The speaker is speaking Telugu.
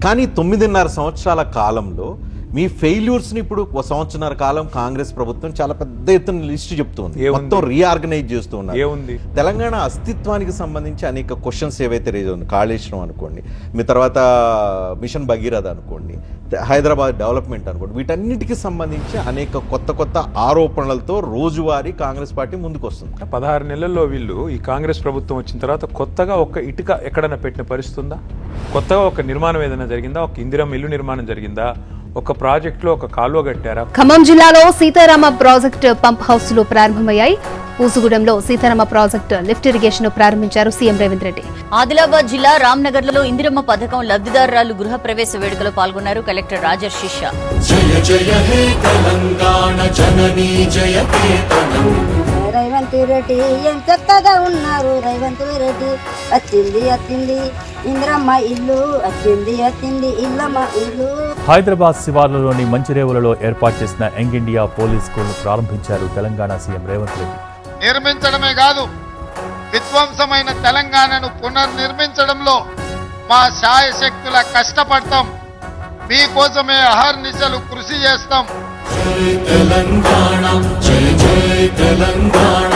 కానీ 9.5 సంవత్సరాల కాలంలో మీ ఫెయిల్యూర్స్ని ఇప్పుడు 1 సంవత్సరాల కాలం కాంగ్రెస్ ప్రభుత్వం చాలా పెద్ద ఎత్తున లిస్ట్ చెప్తుంది, మొత్తం రీఆర్గనైజ్ చేస్తూ ఉన్నారు. తెలంగాణ అస్తిత్వానికి సంబంధించి అనేక క్వశ్చన్స్ ఏవైతే రేజ్ ఉంది, కాళేశ్వరం అనుకోండి, మీ తర్వాత మిషన్ భగీరథ అనుకోండి, హైదరాబాద్ డెవలప్మెంట్ అనుకోండి, వీటన్నిటికీ సంబంధించి అనేక కొత్త ఆరోపణలతో రోజువారీ కాంగ్రెస్ పార్టీ ముందుకు వస్తుంది. 16 నెలల్లో వీళ్ళు ఈ కాంగ్రెస్ ప్రభుత్వం వచ్చిన తర్వాత కొత్తగా ఒక ఇటుక ఎక్కడైనా పెట్టిన పరిస్థితి ఉందా? కొత్తగా ఒక నిర్మాణం ఏదైనా జరిగిందా? ఒక ఇందిరమ్మ ఇల్లు నిర్మాణం జరిగిందా? ఒక ప్రాజెక్టులో ఒక కాలువ కట్టారా? ఖమ్మం జిల్లాలో సీతారామ ప్రాజెక్టు పంప్ హౌస్లు ప్రారంభమయ్యాయి. పూసుగూడెంలో సీతారామ ప్రాజెక్టు లిఫ్ట్ ఇరిగేషన్ ప్రారంభించారు సీఎం రేవంత్ రెడ్డి. ఆదిలాబాద్ జిల్లా రామ్నగర్ లో ఇందిరమ్మ పథకం లబ్ధిదారులు గృహ ప్రవేశ వేడుకలో పాల్గొన్నారు కలెక్టర్ రాజర్ శిషా. జయ జయ హే తెలంగాణ జననీ జయ కేతనం. రేవంత్ రెడ్డి ఏం చెత్తగా ఉన్నారు, రేవంత్ రెడ్డి వచ్చింది ఇందిరమ్మ ఇల్లు, వచ్చింది ఇల్లమ్మ ఇల్లు. హైదరాబాద్ శివార్లలోని మంచిరేవులలో ఏర్పాటు చేసిన యంగ్ ఇండియా పోలీస్ స్కూల్ ప్రారంభించారు తెలంగాణ సీఎం రేవంత్ రెడ్డి. నిర్మించడమే కాదు, విధ్వంసమైన తెలంగాణను పునర్నిర్మించడంలో మా శాయశక్తుల కష్టపడతాం, మీకోసమే అహర్నిశలు కృషి చేస్తాం. జై తెలంగాణ, జై జై తెలంగాణ.